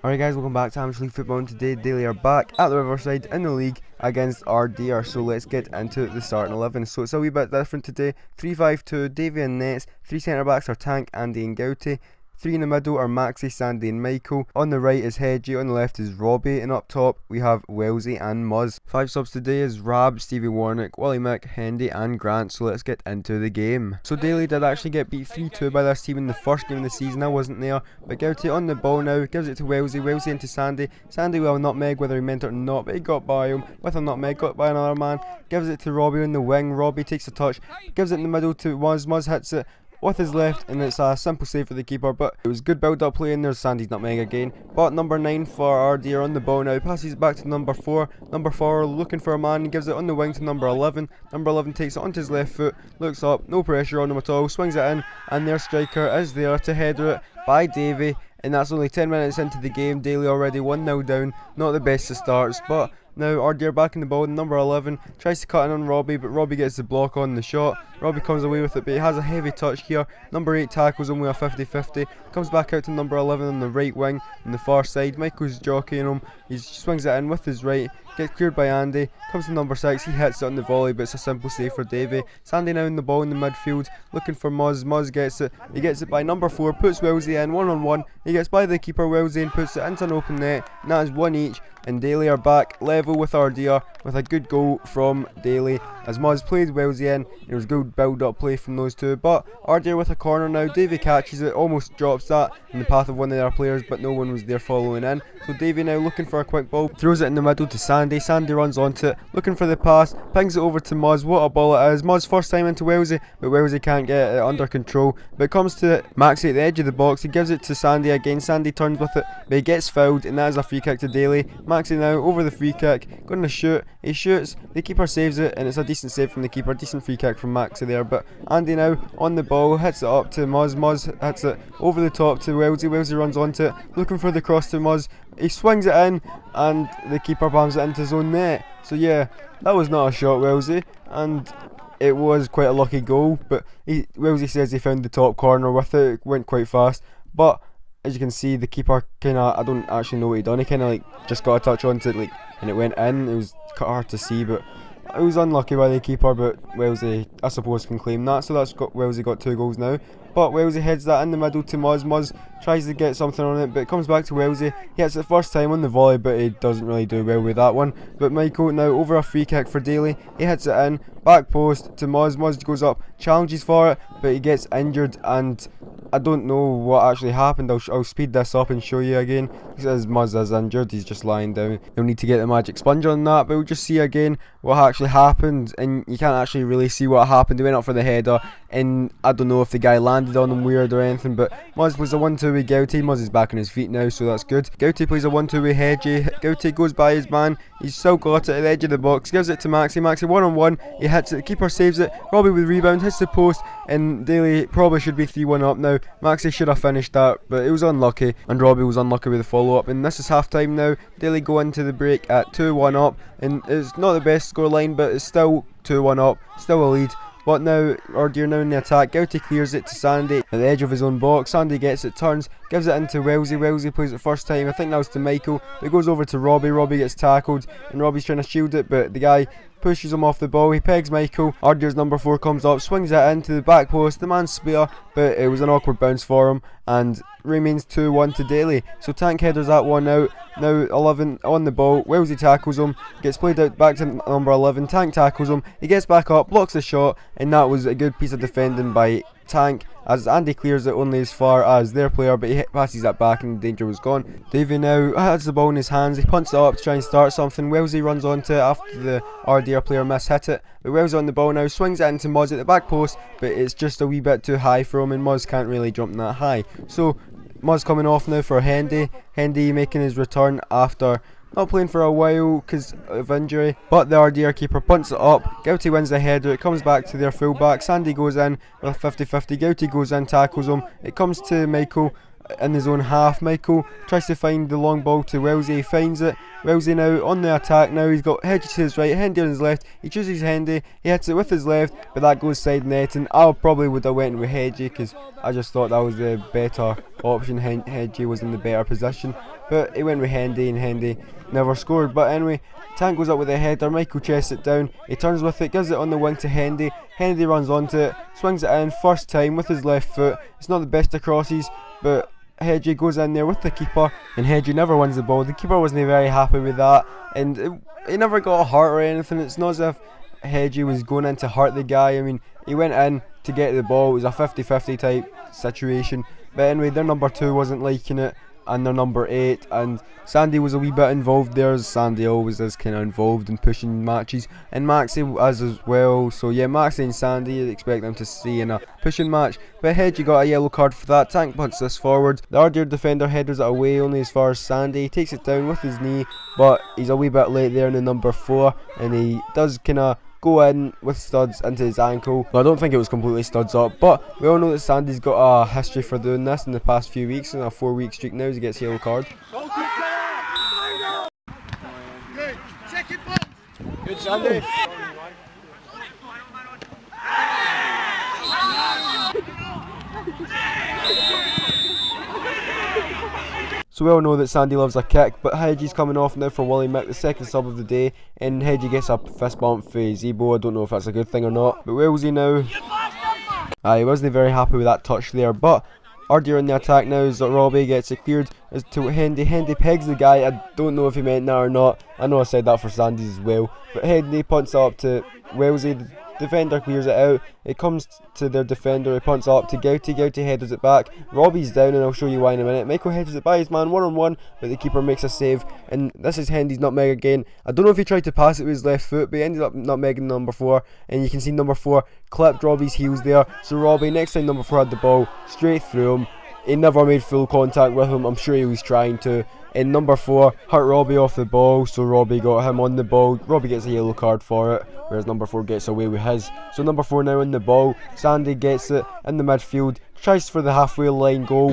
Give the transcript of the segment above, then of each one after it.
Alright guys, welcome back to Amateur League Football, and today Daily are back at the Riverside in the league against RDR. So let's get into the starting 11. So it's a wee bit different today. 3-5-2, Davey and Nets. 3 centre backs are Tank, Andy and Gouty. 3 in the middle are Maxi, Sandy and Michael. On the right is Hedgie, on the left is Robbie, and up top we have Wellesley and Muzz. 5 subs today is Rab, Stevie Warnock, Wally Mick, Hendy and Grant. So let's get into the game. So Daly did actually get beat 3-2 by this team in the first game of the season. I wasn't there, but Gouty on the ball now, gives it to Wellesley, Wellesley into Sandy. Sandy will nutmeg whether he meant it or not, but he got by him with a nutmeg, got by another man, gives it to Robbie on the wing. Robbie takes a touch, gives it in the middle to Muzz. Muzz hits it with his left, and it's a simple save for the keeper, but it was good build-up play, and there's Sandy's nutmeg again. But number 9 for RD are on the ball now, passes it back to number 4. Number 4 looking for a man, he gives it on the wing to number 11. Number 11 takes it onto his left foot, looks up, no pressure on him at all, swings it in, and their striker is there to header it by Davey. And that's only 10 minutes into the game. Daly already 1-0 down, not the best of starts, but now RDR back in the ball. Number 11 tries to cut in on Robbie, but Robbie gets the block on the shot. Robbie comes away with it, but he has a heavy touch here. Number 8 tackles him with a 50-50. Comes back out to number 11 on the right wing on the far side. Michael's jockeying him. He swings it in with his right. Gets cleared by Andy. Comes to number 6. He hits it on the volley, but it's a simple save for Davey. Sandy now in the ball in the midfield, looking for Muzz. Muzz gets it. He gets it by number 4. Puts Wellesley in 1-on-1. He gets by the keeper Wellesley and puts it into an open net. And that is 1 each. And Daly are back level with RDR with a good goal from Daly as Muzz played Wellesley in. It was good build-up play from those two, but RDR with a corner now. Davey catches it, almost drops that in the path of one of their players, but no one was there following in. So Davey now looking for a quick ball, throws it in the middle to Sandy. Sandy runs onto it, looking for the pass, pings it over to Muzz. What a ball it is. Muzz first time into Wellesley, but Wellesley can't get it under control. But it comes to Maxi at the edge of the box. He gives it to Sandy again. Sandy turns with it, but he gets fouled, and that is a free kick to Daly. Maxi now over the free kick, going to shoot. He shoots, the keeper saves it, and it's a decent save from the keeper. Decent free kick from Maxi there. But Andy now on the ball, hits it up to Muzz. Muzz hits it over the top to Wellesley. Wellesley runs onto it, looking for the cross to Muzz. He swings it in, and the keeper bams it into his own net. So yeah, that was not a shot, Wellesley, and it was quite a lucky goal. But Wellesley says he found the top corner with it. It went quite fast, but as you can see, the keeper kind of, I don't actually know what he done. He kind of like just got a touch onto it, like, and it went in. It was hard to see, but it was unlucky by the keeper. But Wellesley, I suppose, can claim that. So that's got Wellesley got 2 goals now. But Wellesley heads that in the middle to Muzz. Muzz tries to get something on it, but it comes back to Wellesley. He hits it first time on the volley, but he doesn't really do well with that one. But Michael now over a free kick for Daly. He hits it in, back post to Muzz. Muzz goes up, challenges for it, but he gets injured, and I don't know what actually happened. I'll speed this up and show you again. As Muzz is injured, he's just lying down. You'll need to get the magic sponge on that, but we'll just see again what actually happened. And you can't actually really see what happened. He went up for the header, and I don't know if the guy landed on him weird or anything, but Muzz plays a 1-2 with Gouty. Muzz is back on his feet now, so that's good. Gouty plays a 1-2 with Hedgie. Gouty goes by his man. He's still got it at the edge of the box. Gives it to Maxi. Maxi 1-on-1. He hits it. The keeper saves it. Robbie with rebound, hits the post, and Daly probably should be 3-1 up now. Maxi should have finished that, but it was unlucky, and Robbie was unlucky with the follow-up. And this is half-time now. Daly go into the break at 2-1 up, and it's not the best score line, but it's still 2-1 up, still a lead. But now, RDR now in the attack. Gouty clears it to Sandy at the edge of his own box. Sandy gets it, turns, gives it into Wellesley. Wellesley plays it first time. I think that was to Michael. It goes over to Robbie. Robbie gets tackled, and Robbie's trying to shield it, but the guy pushes him off the ball. He pegs Michael. RDR's number 4 comes up, swings it into the back post. The man's spear, but it was an awkward bounce for him, and remains 2-1 to Daly. So Tank headers that one out. Now 11 on the ball. Wellesley tackles him, gets played out back to number 11. Tank tackles him. He gets back up, blocks the shot, and that was a good piece of defending by Tank, as Andy clears it only as far as their player, but he passes that back and the danger was gone. Davey now has the ball in his hands. He punts it up to try and start something. Wellesley runs onto it after the RDR player hit it, but Wellesley on the ball now, swings it into Muzz at the back post, but it's just a wee bit too high for him, and Muzz can't really jump that high. So Muzz coming off now for Hendy. Hendy making his return after not playing for a while because of injury, but the RDR keeper punts it up. Gouty wins the header. It comes back to their fullback. Sandy goes in with a 50-50. Gouty goes in, tackles him. It comes to Michael in his own half. Michael tries to find the long ball to Wellesley. He finds it. Wellesley now on the attack. Now he's got Hedgie to his right, Hendy on his left. He chooses Hendy. He hits it with his left, but that goes side net, and I probably would have went with Hedgie because I just thought that was the better option. Hedgie was in the better position, but he went with Hendy and Hendy never scored. But anyway, Tank goes up with a header, Michael chests it down, he turns with it, gives it on the wing to Hendy. Hendy runs onto it, swings it in, first time with his left foot. It's not the best of crosses, but Hedgie goes in there with the keeper, and Hedgie never wins the ball. The keeper wasn't very happy with that, and he never got hurt or anything. It's not as if Hedgie was going in to hurt the guy. I mean, he went in to get the ball. It was a 50-50 type situation. But anyway, their number 2 wasn't liking it, and their number 8, and Sandy was a wee bit involved there, as Sandy always is kind of involved in pushing matches, and Maxie as well. So yeah, Maxie and Sandy, you'd expect them to see in a pushing match, but Hedgie got a yellow card for that. Tank punts this forward, the Ardeer defender headers it away only as far as Sandy. He takes it down with his knee, but he's a wee bit late there in the number 4, and he does kind of go in with studs into his ankle. Well, I don't think it was completely studs up, but we all know that Sandy's got a history for doing this in the past few weeks, in a 4-week streak now as he gets a yellow card. Good Sandy. So we all know that Sandy loves a kick, but Hedgie's coming off now for Willie Mick, the second sub of the day, and Hedgie gets a fist bump for Zebo. I don't know if that's a good thing or not, but where was he now? He wasn't very happy with that touch there, but Ardeer in the attack now as Robbie gets it cleared as to Hendy. Hendy pegs the guy. I don't know if he meant that or not. I know I said that for Sandy as well, but Hendy punts it up to Wellesley. The defender clears it out. It comes to their defender. He punts it up to Gouty. Gouty headers it back. Robbie's down, and I'll show you why in a minute. Michael headers it by his man 1-on-1, but the keeper makes a save, and this is Hendy's nutmeg again. I don't know if he tried to pass it with his left foot, but he ended up nutmegging number 4, and you can see number 4 clipped Robbie's heels there. So Robbie, next time number 4 had the ball, straight through him. He never made full contact with him. I'm sure he was trying to. And number 4 hurt Robbie off the ball, so Robbie got him on the ball. Robbie gets a yellow card for it, whereas number 4 gets away with his. So number 4 now on the ball. Sandy gets it in the midfield, tries for the halfway line goal.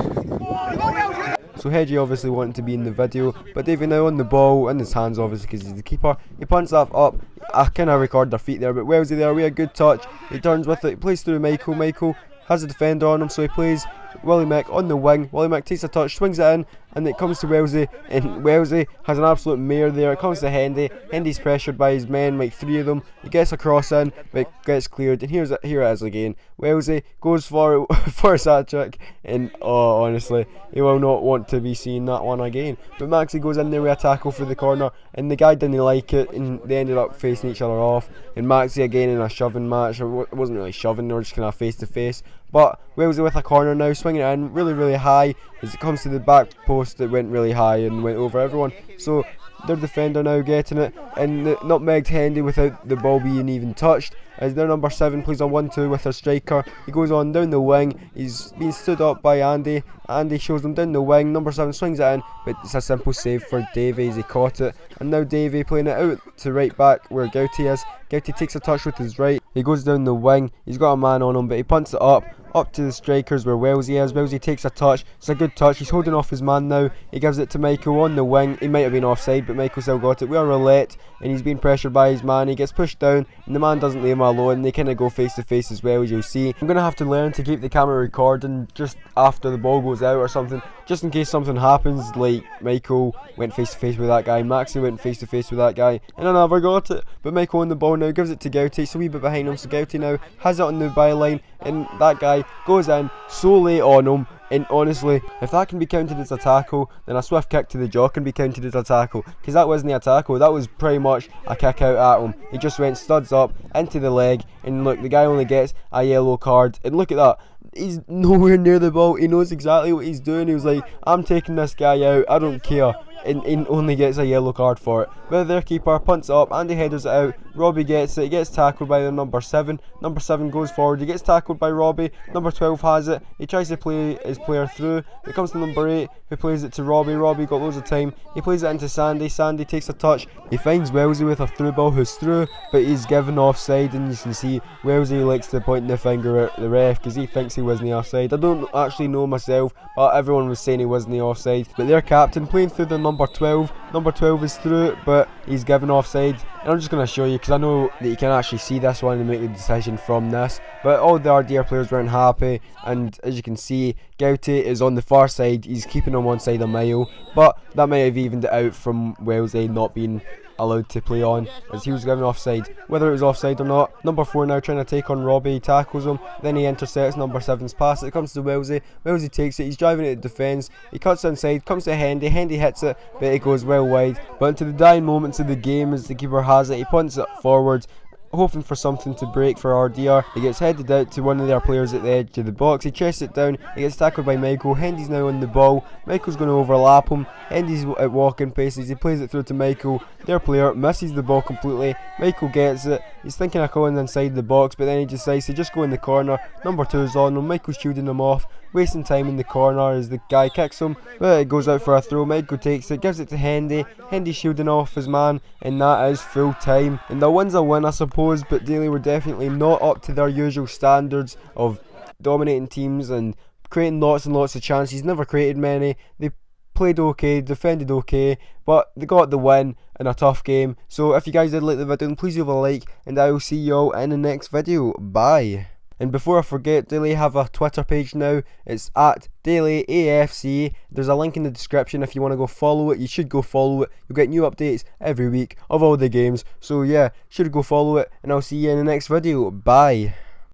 So Hedgie obviously wanted to be in the video, but Davey now on the ball, in his hands obviously because he's the keeper. He punts that up. I kind of record their feet there, but Wellesley there, we had a good touch. He turns with it, plays through Michael. Michael has a defender on him, so he plays Willie Mick on the wing. Willie Mick takes a touch, swings it in, and it comes to Wellesley, and Wellesley has an absolute mare there. It comes to Hendy. Hendy's pressured by his men, like 3 of them. He gets a cross in, but it gets cleared, and here it is again. Wellesley goes for a hat trick, and oh, honestly, he will not want to be seeing that one again. But Maxie goes in there with a tackle for the corner, and the guy didn't like it, and they ended up facing each other off. And Maxie again in a shoving match. It wasn't really shoving, they were just kind of face to face. But Wellesley with a corner now, swinging it in really high. As it comes to the back post, it went really high and went over everyone. So their defender now getting it, and nutmegged Hendy without the ball being even touched. As their number 7 plays a 1-2 with a striker. He goes on down the wing. He's been stood up by Andy. Andy shows him down the wing. Number 7 swings it in, but it's a simple save for Davey as he caught it. And now Davey playing it out to right back where Gouty is. Gouty takes a touch with his right. He goes down the wing. He's got a man on him, but he punts it up to the strikers where Wellesley is. Wellesley takes a touch. It's a good touch. He's holding off his man now. He gives it to Michael on the wing. He might have been offside, but Michael still got it. We are roulette, and he's being pressured by his man. He gets pushed down, and the man doesn't leave him alone. They kind of go face to face as well, as you'll see. I'm going to have to learn to keep the camera recording just after the ball goes out or something, just in case something happens, like Michael went face to face with that guy, Maxie went face to face with that guy, and I never got it. But Michael on the ball now, gives it to Gouty. It's a wee bit behind him, so Gouty now has it on the byline, and that guy goes in so late on him. And honestly, if that can be counted as a tackle, then a swift kick to the jaw can be counted as a tackle, because that wasn't a tackle, that was pretty much a kick out at him. He just went studs up into the leg, and look, the guy only gets a yellow card. And look at that, he's nowhere near the ball. He knows exactly what he's doing. He was like, I'm taking this guy out, I don't care. And only gets a yellow card for it. But their keeper punts it up, Andy headers it out. Robbie gets it, he gets tackled by the number 7. Number 7 goes forward, he gets tackled by Robbie. Number 12 has it, he tries to play his player through. It comes to number 8, who plays it to Robbie. Robbie got loads of time, he plays it into Sandy. Sandy takes a touch, he finds Wellesley with a through ball, who's through, but he's given offside. And you can see Wellesley likes to point the finger at the ref because he thinks he wasn't offside. I don't actually know myself, but everyone was saying he wasn't offside. But their captain playing through the number 12, Number 12 is through, but he's given offside. And I'm just going to show you, because I know that you can actually see this one and make the decision from this. But all the RDR players weren't happy, and as you can see, Gouty is on the far side. He's keeping him on side a mile, but that might have evened it out from Wellesley not being allowed to play on, as he was given offside. Whether it was offside or not, number 4 now trying to take on Robbie, he tackles him, then he intercepts number 7's pass. It comes to Wellesley. Wellesley takes it, he's driving it to defence, he cuts inside, comes to Hendy hits it, but it goes well wide. But into the dying moments of the game, as the keeper has it, he punts it forward, hoping for something to break for RDR. He gets headed out to one of their players at the edge of the box. He chests it down. He gets tackled by Michael. Hendy's now on the ball. Michael's going to overlap him. Hendy's at walking paces. He plays it through to Michael. Their player misses the ball completely. Michael gets it. He's thinking of going inside the box, but then he decides to just go in the corner. Number 2 is on him. Michael's shielding him off, wasting time in the corner as the guy kicks him, but it goes out for a throw. Michael takes it, gives it to Hendy. Hendy shielding off his man, and that is full time. And the win's a win, I suppose, but Daly were definitely not up to their usual standards of dominating teams and creating lots and lots of chances. Never created many. They played okay, defended okay, but they got the win in a tough game. So if you guys did like the video, then please leave a like, and I will see y'all in the next video. Bye. And before I forget, Daily have a Twitter page now. It's at DailyAFC. There's a link in the description if you want to go follow it. You should go follow it. You'll get new updates every week of all the games. So yeah, should go follow it, and I'll see you in the next video. Bye.